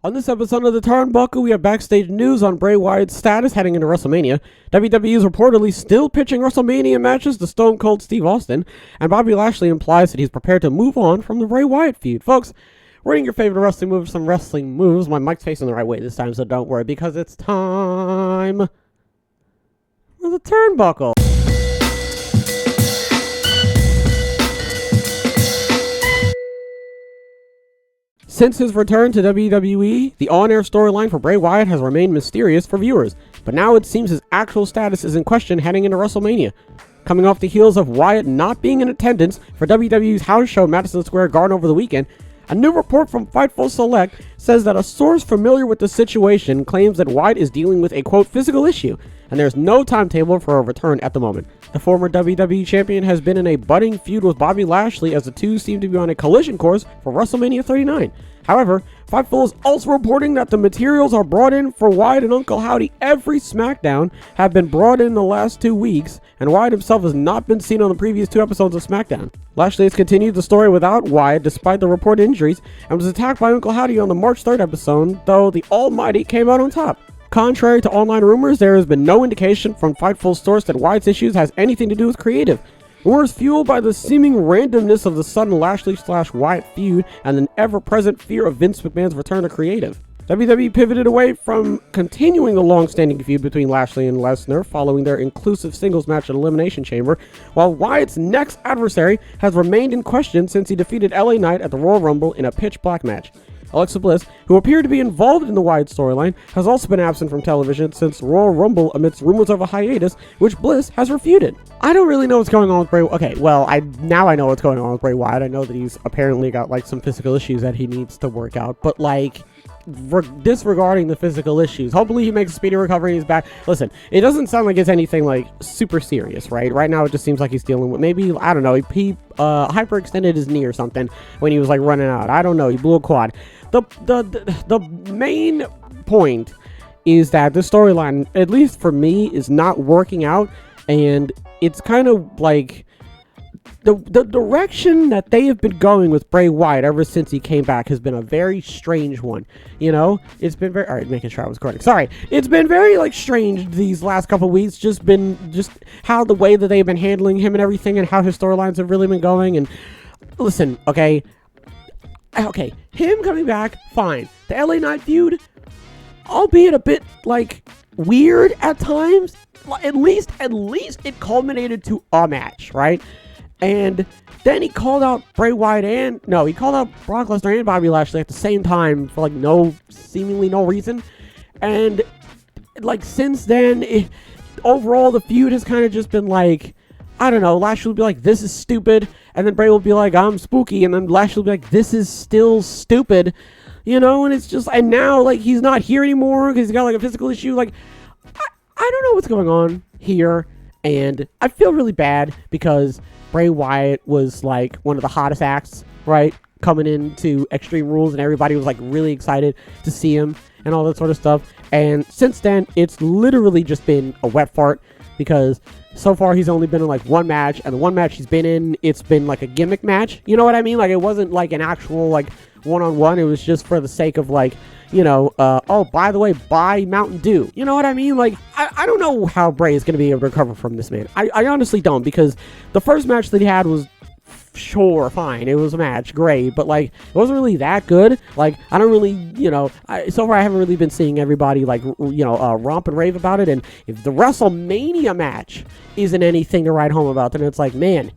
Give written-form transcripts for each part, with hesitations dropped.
On this episode of the Turnbuckle, we have backstage news on Bray Wyatt's status heading into WrestleMania. WWE is reportedly still pitching WrestleMania matches to Stone Cold Steve Austin, and Bobby Lashley implies that he's prepared to move on from the Bray Wyatt feud. Folks, rating your favorite wrestling moves, some wrestling moves. My mic's facing the right way this time, so don't worry, because it's time for the Turnbuckle. Since his return to WWE, the on-air storyline for Bray Wyatt has remained mysterious for viewers, but now it seems his actual status is in question heading into WrestleMania. Coming off the heels of Wyatt not being in attendance for WWE's house show Madison Square Garden over the weekend, a new report from Fightful Select says that a source familiar with the situation claims that Wyatt is dealing with a, quote, physical issue, and there's no timetable for a return at the moment. The former WWE champion has been in a budding feud with Bobby Lashley as the two seem to be on a collision course for WrestleMania 39. However, Fightful is also reporting that the materials are brought in for Wyatt and Uncle Howdy every SmackDown have been brought in the last 2 weeks, and Wyatt himself has not been seen on the previous 2 episodes of SmackDown. Lashley has continued the story without Wyatt despite the reported injuries and was attacked by Uncle Howdy on the March 3rd episode, though the Almighty came out on top. Contrary to online rumors, there has been no indication from Fightful's source that Wyatt's issues has anything to do with creative. Rumors fueled by the seeming randomness of the sudden Lashley/Wyatt feud and an ever-present fear of Vince McMahon's return to creative. WWE pivoted away from continuing the long-standing feud between Lashley and Lesnar following their inclusive singles match at Elimination Chamber, while Wyatt's next adversary has remained in question since he defeated LA Knight at the Royal Rumble in a pitch-black match. Alexa Bliss, who appeared to be involved in the Wyatt storyline, has also been absent from television since Royal Rumble amidst rumors of a hiatus, which Bliss has refuted. I don't really know what's going on with Bray. Okay, well, now I know what's going on with Bray Wyatt. I know that he's apparently got like some physical issues that he needs to work out, but like, disregarding the physical issues, hopefully he makes a speedy recovery and he's back. Listen, it doesn't sound like it's anything like super serious, right? Right now it just seems like he's dealing with maybe, I don't know, he hyperextended his knee or something when he was like running out. I don't know, he blew a quad. The main point is that the storyline, at least for me, is not working out, and it's kind of like the direction that they have been going with Bray Wyatt ever since he came back has been a very strange one. You know, it's been very, all right, making sure I was correct. Sorry. It's been very like strange these last couple weeks, just how the way that they've been handling him and everything and how his storylines have really been going. And listen, okay, him coming back, fine. The LA Knight feud, albeit a bit like weird at times, at least it culminated to a match, right? And then he called out Bray Wyatt he called out Brock Lesnar and Bobby Lashley at the same time for like seemingly no reason. And like since then, overall the feud has kind of just been like, I don't know, Lashley will be like, this is stupid, and then Bray will be like, I'm spooky, and then Lashley will be like, this is still stupid, you know, and it's just, and now like he's not here anymore because he's got like a physical issue. Like, I don't know what's going on here, and I feel really bad because Bray Wyatt was like one of the hottest acts, right, coming into Extreme Rules, and everybody was like really excited to see him and all that sort of stuff. And since then, it's literally just been a wet fart because so far he's only been in like one match, and the one match he's been in, it's been like a gimmick match. You know what I mean? Like it wasn't like an actual like one-on-one. It was just for the sake of like, you know, oh, by the way, buy Mountain Dew. You know what I mean? Like, I don't know how Bray is going to be able to recover from this, man. I honestly don't, because the first match that he had was, sure, fine. It was a match, great, but, like, it wasn't really that good. Like, I don't really, you know, so far I haven't really been seeing everybody, like, you know, romp and rave about it, and if the WrestleMania match isn't anything to write home about, then it's like, man,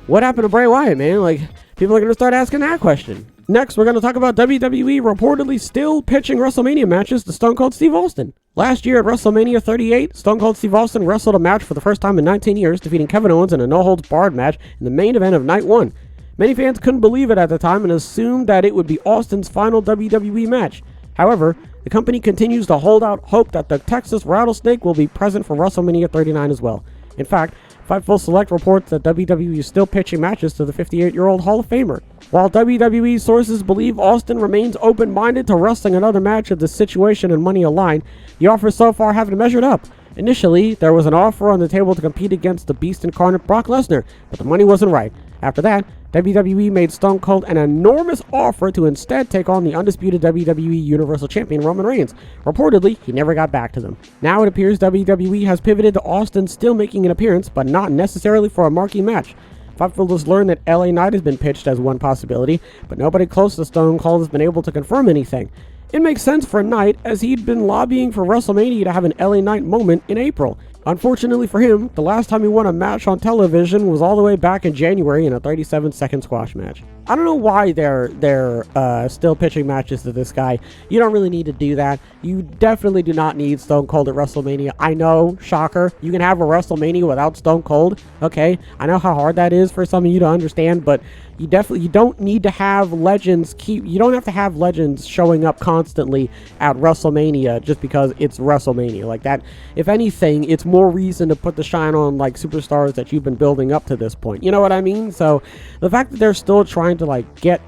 what happened to Bray Wyatt, man? Like, people are going to start asking that question. Next, we're going to talk about WWE reportedly still pitching WrestleMania matches to Stone Cold Steve Austin. Last year at WrestleMania 38, Stone Cold Steve Austin wrestled a match for the first time in 19 years, defeating Kevin Owens in a no-holds-barred match in the main event of Night 1. Many fans couldn't believe it at the time and assumed that it would be Austin's final WWE match. However, the company continues to hold out hope that the Texas Rattlesnake will be present for WrestleMania 39 as well. In fact, Fightful Select reports that WWE is still pitching matches to the 58-year-old Hall of Famer. While WWE sources believe Austin remains open-minded to wrestling another match if the situation and money align, the offers so far haven't measured up. Initially, there was an offer on the table to compete against the Beast Incarnate Brock Lesnar, but the money wasn't right. After that, WWE made Stone Cold an enormous offer to instead take on the undisputed WWE Universal Champion Roman Reigns. Reportedly, he never got back to them. Now it appears WWE has pivoted to Austin still making an appearance, but not necessarily for a marquee match. Fightful has learned that LA Knight has been pitched as one possibility, but nobody close to Stone Cold has been able to confirm anything. It makes sense for Knight, as he'd been lobbying for WrestleMania to have an LA Knight moment in April. Unfortunately for him, the last time he won a match on television was all the way back in January in a 37-second squash match. I don't know why they're still pitching matches to this guy. You don't really need to do that. You definitely do not need Stone Cold at WrestleMania. I know, shocker, you can have a WrestleMania without Stone Cold. Okay, I know how hard that is for some of you to understand, but you don't need to have legends you don't have to have legends showing up constantly at WrestleMania just because it's WrestleMania. Like that, if anything, it's more reason to put the shine on like superstars that you've been building up to this point. You know what I mean? So the fact that they're still trying to like get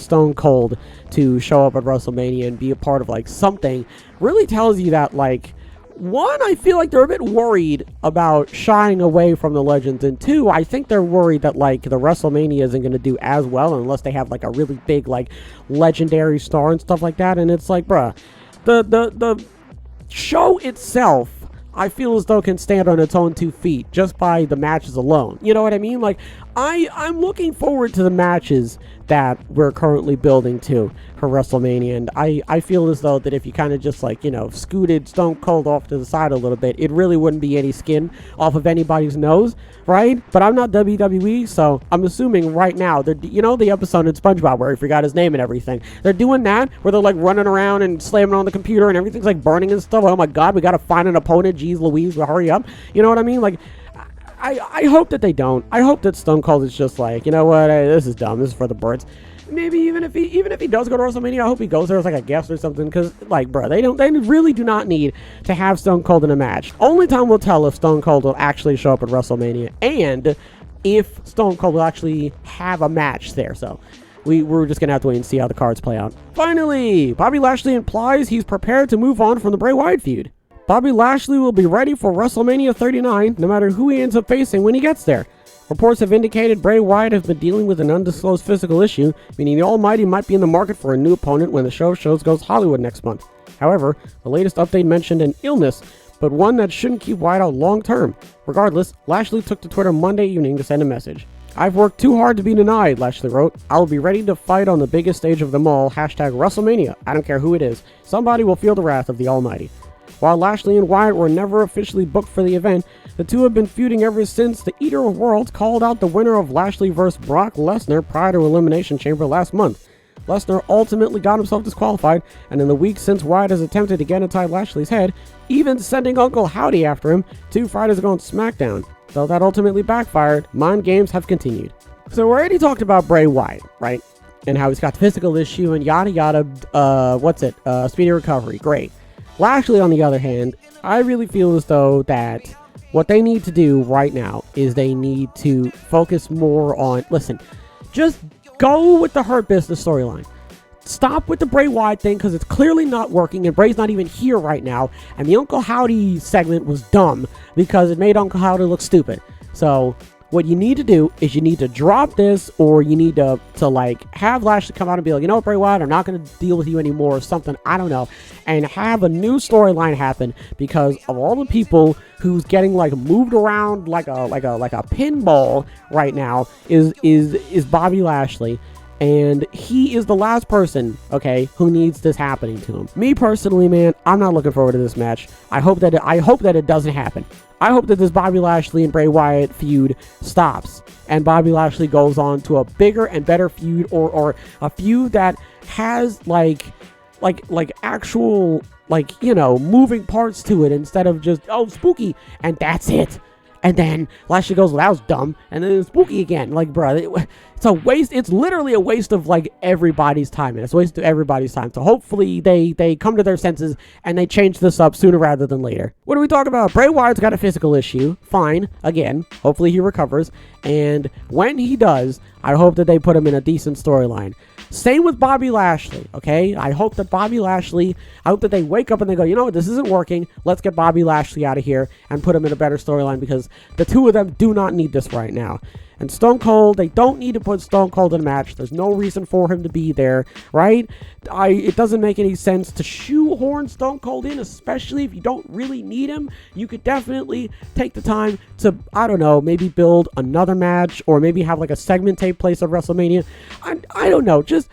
Stone Cold to show up at WrestleMania and be a part of like something really tells you that like, one, I feel like they're a bit worried about shying away from the legends, and two, I think they're worried that like the WrestleMania isn't going to do as well unless they have like a really big like legendary star and stuff like that. And it's like, bruh, the show itself, I feel as though can stand on its own 2 feet just by the matches alone. You know what I mean? Like I'm looking forward to the matches that we're currently building to for WrestleMania, and I feel as though that if you kind of just like, you know, scooted Stone Cold off to the side a little bit, it really wouldn't be any skin off of anybody's nose, right? But I'm not WWE, so I'm assuming right now they're, you know, the episode in SpongeBob where he forgot his name and everything, they're doing that where they're like running around and slamming on the computer and everything's like burning and stuff. Oh my god, we gotta find an opponent, jeez Louise, hurry up. You know what I mean? Like I hope that they don't. I hope that Stone Cold is just like, you know what, this is dumb, this is for the birds. Maybe even if he does go to WrestleMania, I hope he goes there as like a guest or something, because like, bro, they really do not need to have Stone Cold in a match. Only time will tell if Stone Cold will actually show up at WrestleMania and if Stone Cold will actually have a match there. So we're just gonna have to wait and see how the cards play out. Finally, Bobby Lashley implies he's prepared to move on from the Bray Wyatt feud. Bobby Lashley will be ready for WrestleMania 39 no matter who he ends up facing when he gets there. Reports have indicated Bray Wyatt has been dealing with an undisclosed physical issue, meaning the Almighty might be in the market for a new opponent when the show goes Hollywood next month. However, the latest update mentioned an illness, but one that shouldn't keep Wyatt out long term. Regardless, Lashley took to Twitter Monday evening to send a message. "I've worked too hard to be denied," Lashley wrote. "I'll be ready to fight on the biggest stage of them all, #WrestleMania. I don't care who it is. Somebody will feel the wrath of the Almighty." While Lashley and Wyatt were never officially booked for the event, the two have been feuding ever since the Eater of Worlds called out the winner of Lashley vs. Brock Lesnar prior to Elimination Chamber last month. Lesnar ultimately got himself disqualified, and in the weeks since Wyatt has attempted to get inside Lashley's head, even sending Uncle Howdy after him 2 Fridays ago on SmackDown. Though that ultimately backfired, mind games have continued. So we already talked about Bray Wyatt, right? And how he's got the physical issue and yada yada, speedy recovery, great. Lashley, on the other hand, I really feel as though that what they need to do right now is they need to focus more on, listen, just go with the Hurt Business storyline. Stop with the Bray Wyatt thing because it's clearly not working and Bray's not even here right now. And the Uncle Howdy segment was dumb because it made Uncle Howdy look stupid. So what you need to do is you need to drop this, or you need to like have Lashley come out and be like, you know what, Bray Wyatt, I'm not going to deal with you anymore or something, I don't know, and have a new storyline happen, because of all the people who's getting like moved around like a pinball right now is Bobby Lashley. And he is the last person, okay, who needs this happening to him. Me personally, man, I'm not looking forward to this match. I hope that it doesn't happen. I hope that this Bobby Lashley and Bray Wyatt feud stops and Bobby Lashley goes on to a bigger and better feud, or a feud that has like actual, like, you know, moving parts to it instead of just, oh, spooky, and that's it. And then Lashley goes, well, that was dumb. And then it's spooky again. Like, bro, it's a waste. It's literally a waste of, like, everybody's time. And it's a waste of everybody's time. So hopefully they come to their senses and they change this up sooner rather than later. What do we talk about? Bray Wyatt's got a physical issue. Fine. Again, hopefully he recovers. And when he does, I hope that they put him in a decent storyline. Same with Bobby Lashley, okay? I hope that they wake up and they go, you know what, this isn't working. Let's get Bobby Lashley out of here and put him in a better storyline, because the two of them do not need this right now. And Stone Cold, they don't need to put Stone Cold in a match. There's no reason for him to be there, right? It doesn't make any sense to shoehorn Stone Cold in, especially if you don't really need him. You could definitely take the time to, I don't know, maybe build another match, or maybe have like a segment take place at WrestleMania. I don't know, just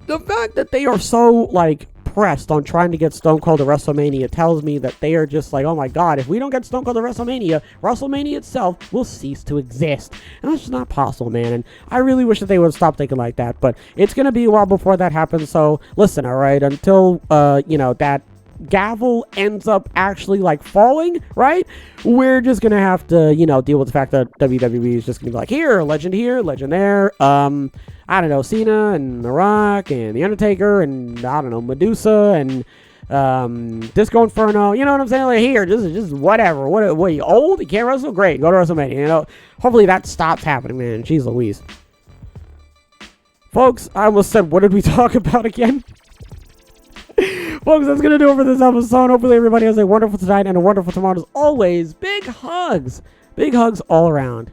the fact that they are so, like, pressed on trying to get Stone Cold to WrestleMania tells me that they are just like, oh my god, if we don't get Stone Cold to WrestleMania, WrestleMania itself will cease to exist. And that's just not possible, man. And I really wish that they would stop thinking like that. But it's going to be a while before that happens. So listen, all right, until, that gavel ends up actually like falling, right? We're just gonna have to, deal with the fact that WWE is just gonna be like, here, legend there. I don't know, Cena and The Rock and The Undertaker and I don't know, Medusa and Disco Inferno. You know what I'm saying? Like, here, just whatever. What are you, old? You can't wrestle? Great, go to WrestleMania. Hopefully that stops happening, man. Jeez Louise. Folks, I almost said, what did we talk about again? Folks, that's going to do it for this episode. Hopefully everybody has a wonderful tonight and a wonderful tomorrow. As always, big hugs. Big hugs all around.